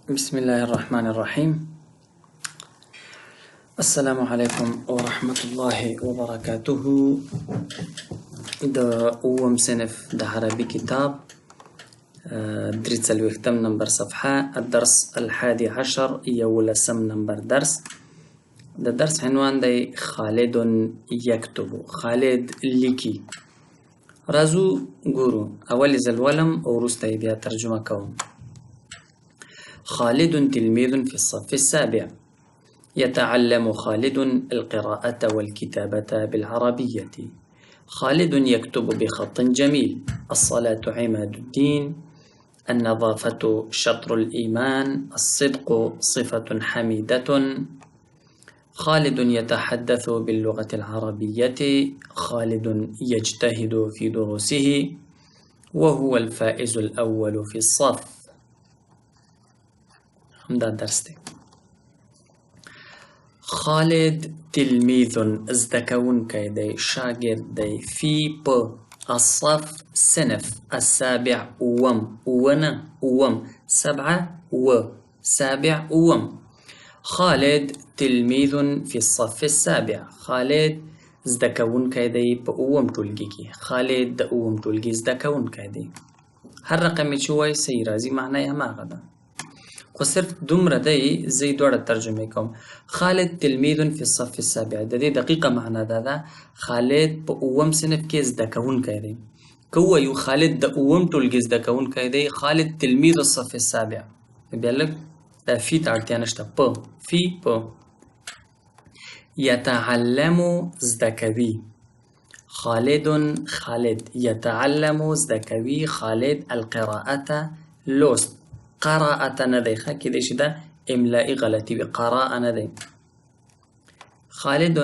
بسم الله الرحمن الرحيم. السلام عليكم ورحمة الله وبركاته. د اوم صنف د عربي كتاب دريت الوختم نمبر صفحة الدرس 11 يولسم نمبر درس. د درس عنوان دی خالد يكتب. خالد لیکي. رازو ګورو اول زلولم او وروسته بیا ترجمه کوم. خالد تلميذ في الصف السابع. يتعلم خالد القراءة والكتابة بالعربية. خالد يكتب بخط جميل. الصلاة عماد الدين. النظافة شطر الإيمان. الصدق صفة حميدة. خالد يتحدث باللغة العربية. خالد يجتهد في دروسه وهو الفائز الأول في الصف. دا درس دی. خالد تلمیذ زدکونکی دی، شاگرد دی. فی په الصف صنف السابع اوم سبعه سابع اوم. خالد تلمیذ فی الصف السابع. خالد زدکونکی دی په اوم ټولګي کې. خالد د اوم ټولګي زدکونکی دی. هر رقم چې وایي صحیح راځي معنی یې هماغه ده. خو صرف دومره دی زه یې دواړه ترجمه کوم. خالد تلمیذ فی الصف السابع د دې دقیقه معنا دا ده خالد په اوم صنف کې زده کوونکی دی. که ووایو خالد د اوم ټولګي زده کوونکی دی، خالد تلمیذ الصف السابع، بیا لږ دا فی ته اړتیا نشته. په فی په یتعلم زده کوي. خالد یتعلم زده کوي. خالد القراءة لوست. قراءة نه دی ښه کیدای شي دا املائي غلطي وي. قراءة نه دی. خالد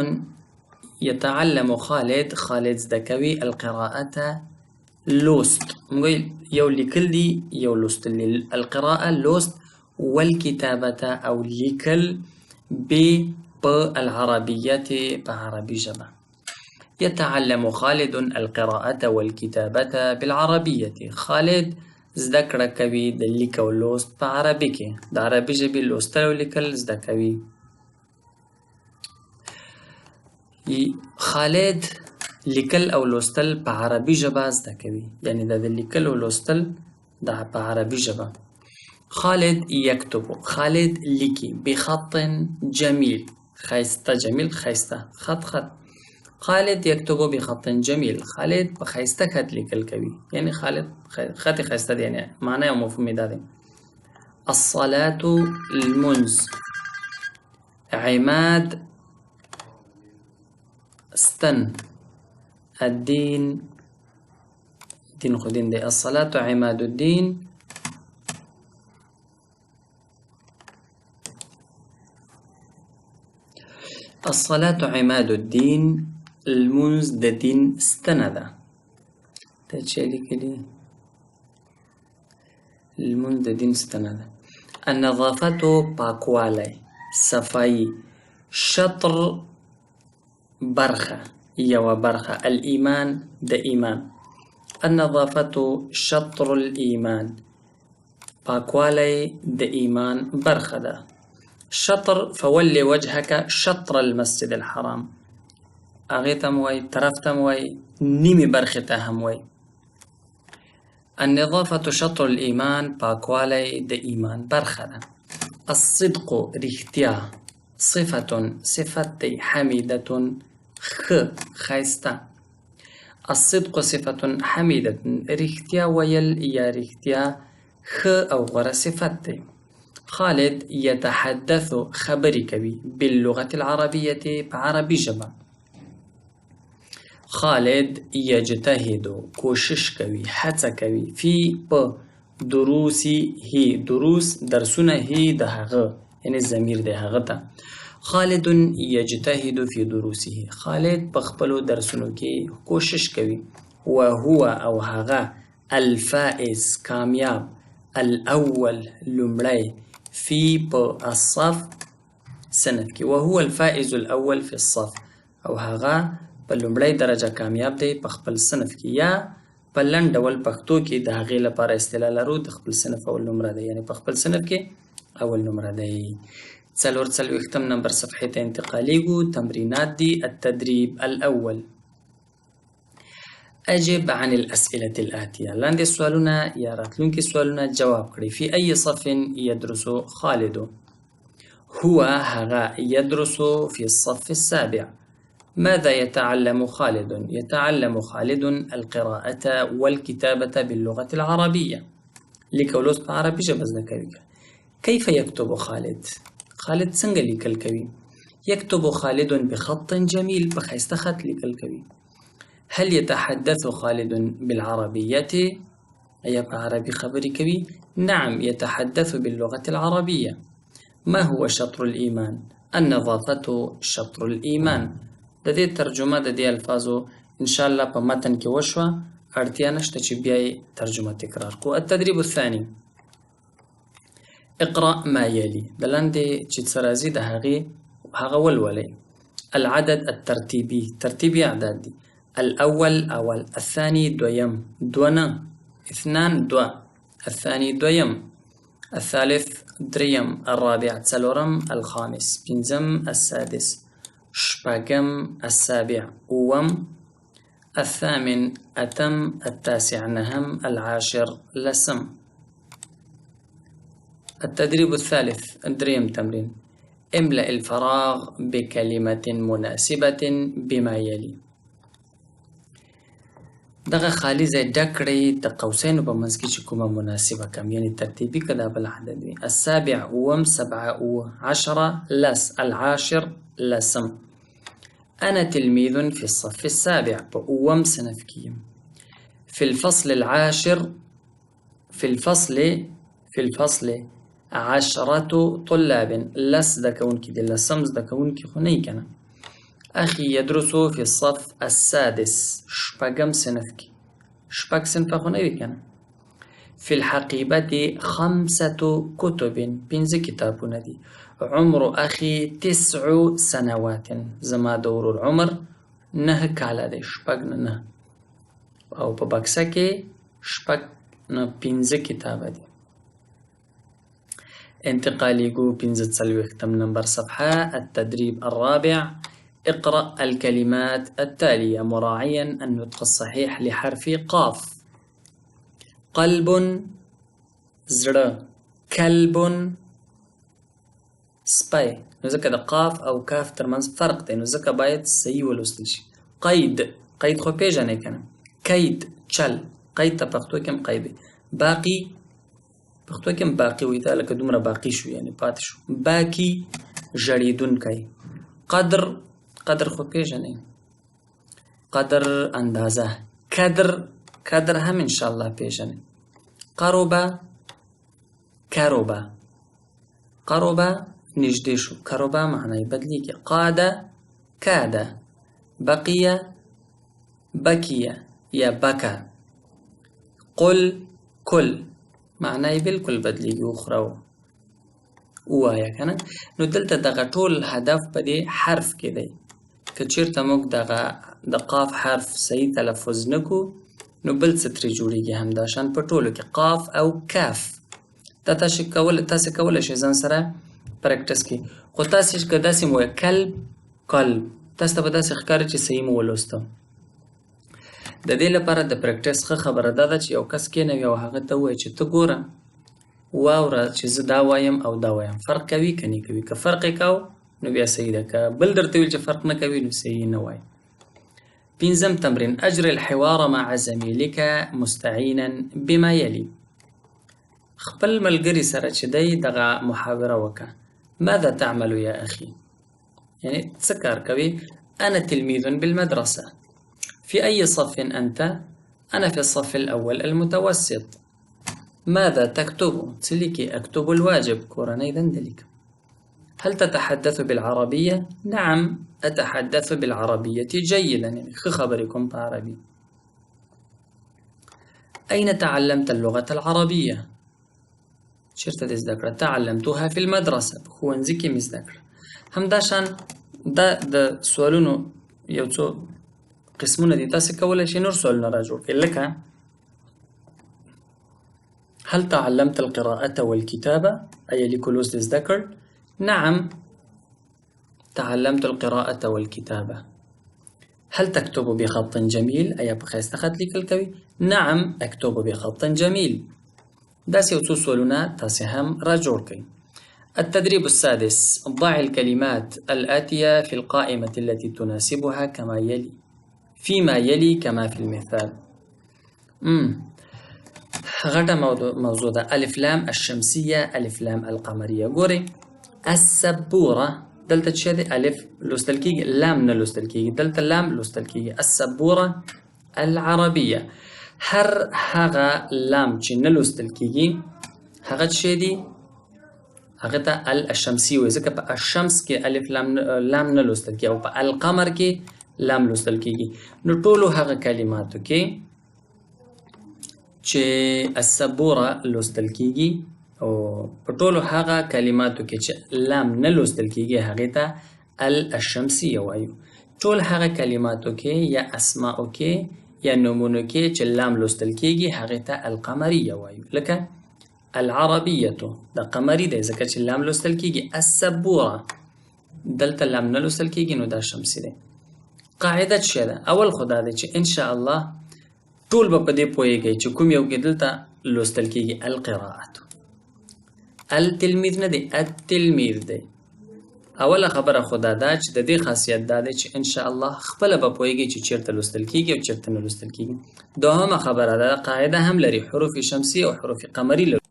يتعلم خالد زده کوي القراءة لوست. موږ یو لیکل دي یو لوستل دي. القراءة لوست والكتابة او لیکل په العربية په عربي ژبه. يتعلم خالد القراءة والكتابة بالعربية. خالد زده کړه کوي د لیک او لوست په عربي کې. د عربي ژبې لوستل او لیکل زده کوي. خالد لیکل او لوستل په عربي ژبه زده کوي، یعنی د لیکل او لوستل د په عربي ژبه. خالد یکتب. خالد لیکي بخط جمیل. خیسته جمیل خیسته خط. خالد يكتب بخط جميل. خالد بخيسته خط لیکل کوي، یعنی خالد خط خيسته دی، یعنی معنی او مفهوم دا دی. الصلاة المنز. عماد استن. الدين دين خدين دی. الصلاة عماد الدين. الصلاة عماد الدين. المنز د دین ستنه ده. ته چې لیکلي المنز د دین ستنه ده. النظافة پاکوالی صفائی. شطر برخه یوه برخه. الایمان د ایمان. النظافة شطر الایمان. پاکوالی د ایمان برخه ده. شطر فولي وجهك شطر المسجد الحرام. هغې ته هم وایي، طرف ته هم وایي، نیمې برخې ته هم وایي. النظافة شطر الایمان. پاکوالی د ایمان برخه ده. الصدق رښتیا. صفة صفت دی. حمیدة ښایسته. الصدق صفة حمیدة. رښتیا ویل یا رښتیا ښه او غوره صفت دی. خالد يتحدث خبرې کوي باللغة العربية په عربي ژبه. خالد يجتهد کوشش کوي هڅه کوي. فی په دروسی هی. دروس درسونه هی د هغه، یعنی ضمیر دی هغه ته. خالد يجتهد في دروسه. خالد په خپلو درسونو کې کوشش کوي. وهو او هغه الفائز کامیاب. الاول لومړی. فی په الصف صنف کې. وهو الفائز الاول في الصف. او هغه په لومړی درجه کامیاب دی په خپل صنف کې. یا په لنډ ډول پښتو کې د هغې لپاره اصطلاح لرو د خپل صنف اول نمره ده، یعنی په خپل صنف کې اول نمره دی. 44 نمبر صفحې ته انتقالیږو. تمرینات دي. التدريب الأول: أجب عن الأسئلة الآتية. لاندې سوالونه یا راتلونکي سوالونه جواب کړئ. في أي صف يدرس خالد؟ هو هغه يدرس في الصف السابع. ماذا يتعلم خالد؟ يتعلم خالد القراءة والكتابة باللغة العربية. لیک او لوست په عربي ژبه زده کوي. كيف يكتب خالد؟ خالد څنګه لیکل کوي؟ يكتب خالد بخط جميل. په ښایسته خط لیکل کوي. هل يتحدث خالد بالعربية؟ أي بعربي خبري كوي؟ نعم يتحدث باللغة العربية. ما هو شطر الإيمان؟ النظافة شطر الإيمان. د دې ترجمه د دې الفاظو ان شاء الله په متن کې وشوه. اړتیا نشته چې بیا ترجمه تکرار کو. التدريب الثاني: اقرأ ما يلي. د لاندې چې څه راځي د هغه ولولئ. العدد الترتيبي. ترتيبي اعداد دي. الأول أول، الثاني دويم دونا، اثنان دوا، الثاني دويم، الثالث دريم، الرابع تسلورم، الخامس بنزم، السادس شباقم، السابع أوم، الثامن أتم، التاسع نهم، العاشر لسم. التدريب الثالث دريم تمرين: املأ الفراغ بكلمة مناسبة بما يلي. دغه خالی ځای ډک کړئ د قوسینو په منځ کې چې کومه مناسبه کم یعنی ترتیبي که دا بل عدد وي. السابع اووم، سبعه اووه، عشره لس، العاشر لسم. أنا تلميذ في الصف السابع. په اووم صنف کې یم. في الفصل العاشر في الفصل 10 طلاب. لس زده کوونکي دي، لسم زده کوونکي خو نه یي کنه. أخي يدرس في الصف السادس. شپږم صنف کې. شپږ صنفه خو نه وي کنه. في الحقيبة 5 كتب. 5 کتابونه دي. عمر أخي 9 سنوات. زما د ورور عمر 9 کاله دی. شپږ نه او په بکسه کې شپږ نه 5 کتابه دي. انتقالیږو 45 نمبر صفحه. التدريب الرابع: اقرأ الكلمات التالية مراعيا النطق الصحيح لحرف قاف. قلب زړه، كلب سپی. نو ځکه د قاف او کاف ترمنځ فرق دی، نو ځکه باید صحیح ولوستل شي. قید خو پیژنئ کنه. کید چل. قید ته پښتو کې هم قید دی. باقی پښتو کې هم باقی وي، دا لکه دومره باقی شو یعنی پاتې شو. باقی ژړېدونکی. قدر خو پیژنئ. قدر اندازه. قدر هم انشاءالله پیژنئ. قربه نږدې شو. قربه معنی بدلیږي. قاده کاده. بقیه یا بکه. قل کل معنی بالکل بدلیږي. اخرو ووایه کنه. نو دلته دغه ټول هدف په دې حرف کې دی. که چیرته موږ دغه د قاف حرف صحیح تلفظ نکو نو بل څه ترې جوړیږي. همداشان په ټولو کې قاف او کاف. دا تاسو کولی شئ ځان سره پریکټس کړئ. خو تاسو که داسې مو کلب تاسو ته به داسې ښکاري چې صحیح مو ولوستم. د دې لپاره د پریکټس ښه خبره دا ده چې یو کس کېنوي او هغه ته ووایي چې ته ګوره واوره چې زه دا وایم او دا وایم، فرق کوي که نه کوي. که فرق یې کو نو بیا صحیح ده، که بل درته ویل چې فرق نه کوي نو صحیح نه وایي. 5م تمرین: اجري الحوار مع زميلك مستعينا بما يلي. خپل ملګري سره چې دی دغه محاوره وکړه. ماذا تعمل يا أخي؟ يعني څه کار کوي؟ أنا تلميذ بالمدرسة. في أي صف أنت؟ أنا في الصف الأول المتوسط. ماذا تكتب؟ تسليكي أكتب الواجب. كوراني دندلك. هل تتحدث بالعربية؟ نعم أتحدث بالعربية جيدا. يعني خبركم بعربي. أين تعلمت اللغة العربية؟ چیرته دې زده کړه؟ تعلمتها في المدرسة. په ښوونځي کې مې زده کړه. همداشان دا د سوالونو یو څو قسمونه دي. تاسو کولی شئ نور سوالونه را جوړ کړئ. لکه هل تعلمت القراءة والكتابة؟ أي لیکلو زده کړ؟ نعم تعلمت القراءة والكتابة. هل تكتب بخط جميل؟ أي په ښایسته خط لیکل کوي؟ نعم أكتب بخط جميل. داسې یو څو سوالونه تاسې هم را جوړ کړئ. التدريب السادس: ضع الكلمات الآتية في القائمة التي تناسبها كما يلي فيما يلي كما في المثال. غټه موضوع ده. الف لام الشمسية، الف لام القمرية. ګورئ السبورة دلته چې دی الف لوستل کېږي، لام نه لوستل کېږي، دلته لام لوستل کېږي. السبورة العربية. هر هغه لام چې نه لوستل کېږي هغه څه دی؟ هغه ته الشمسي وایي، ځکه په الشمس کې الف لام نه لوستل کېږي او په القمر کې لام لوستل کېږي. نو ټولو هغه کلماتو کې چې السبوره لوستل کېږي او په ټولو هغه کلماتو کې چې لام نه لوستل کېږي هغې ته الشمسیه وایو. ټول هغه کلماتو کې یا اسماءو کې یا نومونو کې چې لام لوستل کېږي هغې ته القمریه وایو. لکه العربیتو د قمري دی ځکه چې لام لوستل کېږي. السبوره دلته لام نه لوستل کېږي نو دا شمسي دی. قاعده څه ده؟ اول خو دا دی چې انشاءالله ټول به په دې پوهېږئ چې کوم یو کې دلته لوستل کېږي القراءة. التلمیذ نه دی، التلمیذ دی. اوله خبره خو دا ده چې د دې خاصیت دا دی چې انشاءالله خپله به پوهېږئ چې چېرته لوستل کېږي او چېرته نه لوستل کېږي. دوهمه خبره ده قاعده هم لري، حروف شمسي او حروف قمري لري.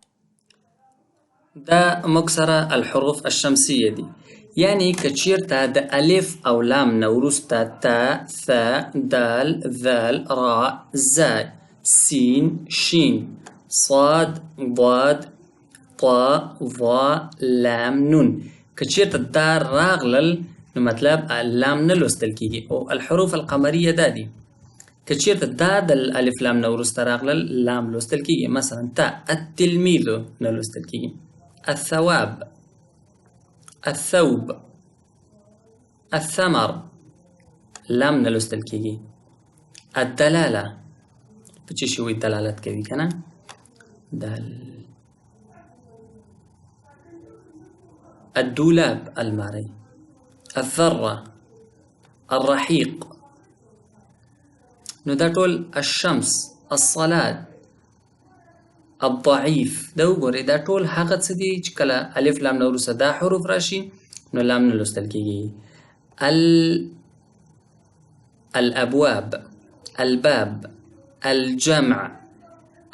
دا موږ سره الحروف الشمسیه دي. یعنی که چېرته د الف او لام نه وروسته تا، ث، دال، ذال، را، زا، سین، شین، صاد، ضاد، طا، ظا، لام، نون. که چېرته دا راغلل نو مطلب لام نه لوستل کېږي او الحروف القمریه دا دي. که چېرته دا د الف لام نه وروسته راغلل لام لوستل کېږي. مثلا تا التلمیذ نه لوستل کېږي. الثواب، الثوب، الثمر لام نه لوستل کېږي. الدلاله په څه شي وایي دلالت کوي که نه؟ الدولاب الماري. الذرة، الرحيق. نو دا ټول الشمس، الصلاة، الضعيف. دا وګورئ دا ټول هغه څه دي چې کله الف لام نه وروسته دا حروف راشي نو لام نه لوستل کېږي. الأبواب، الباب، الجمع،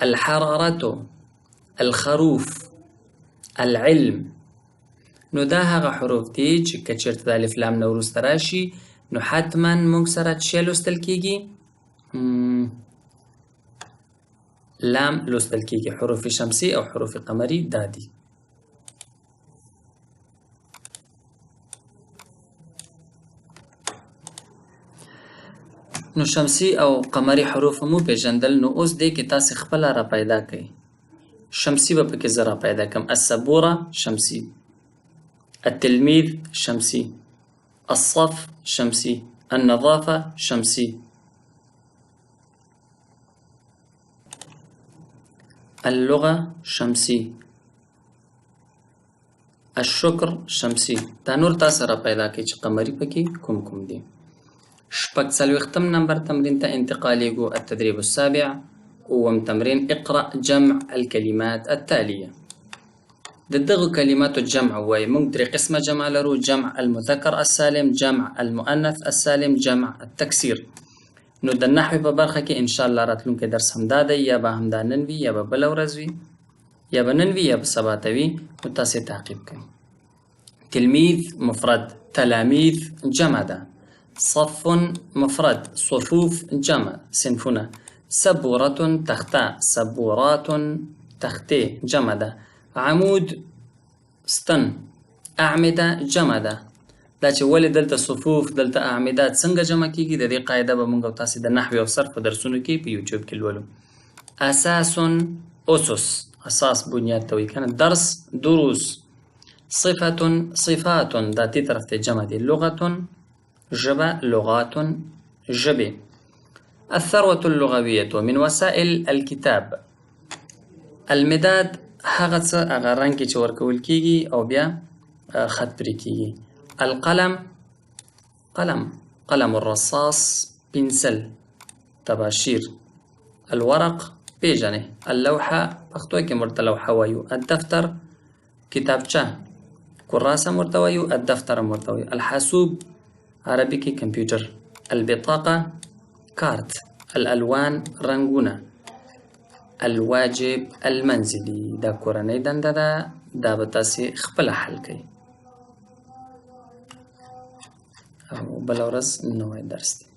الحرارة، الخروف، العلم. نو دا هغه حروف دي چې که چېرته د الف لام نه وروسته راشي نو حتما موږ سره څه لوستل کېږي؟ لام لوستل کېږي. حروف شمسي او حروف قمري دا دي. نو شمسي او قمري حروف مو پیژندل. نو اوس دې کې تاسې خپله را پیدا کړئ. شمسي به پکې زه را پیدا کړم. السبوره شمسي، التلميذ شمسي، الصف شمسي، النظافة شمسي، اللغة شمسي، الشكر شمسي. دا نور تاسو را پیدا کړئ چې قمري پکې کوم کوم دي. شپږ څلوېښتم نمبر تمرین ته انتقالیږو. التدريب السابع. اووم تمرین. اقرأ جمع الكلمات التالية. د دغو کلماتو جمع وایي. موږ درې قسمه جمع لرو: جمع المذکر السالم، جمع المؤنث السالم، جمع التکسیر. نو د نحوې په برخه کې انشاءالله راتلونکی درس همدا دی، یا به همدا نن وي یا به بله ورځ وي، یا به نن وي یا به سبا ته وي. نو تاسې تعقیب کړئ. تلمیذ مفرد، تلاميذ جمع ده. صف مفرد، صفوف جمع صنفونه. سبورة تخته، سبورات تختې جمع ده. عمود ستن، اعمده جمع ده. دا چې ولې دلته صفوف دلته اعمدات څنګه جمع کېږي د دې قاعده به موږ او تاسې د نحوې او صرف په درسونو کې په یوټیوب کې لولو. اساس، اسس، اساس بنیاد ته وایي که نه. درس، دروس. صفة، صفات دا دې طرف ته جمع دي. لغة، ژبه، لغات، ژبې. الثروة اللغوية من وسائل الكتاب. المداد هغه څه هغه رنګ کې چې ورکول کیږي او بیا خط پرې کیږي. القلم قلم، قلم الرصاص پنسل، تباشیر. الورق پیژنې، اللوحه پښتو کې ورته لوحه وایو. الدفتر کتابچه، کراسه ورته وایو، الدفتر هم ورته وایو. الحاسوب عربي کې کمپیوټر. البطاقه کارت. الالوان رنګونه. الواجب المنزلي دا کورنۍ دنده ده، دا به تاسې خپله حل کوئ. او بله ورځ نوی درس دی.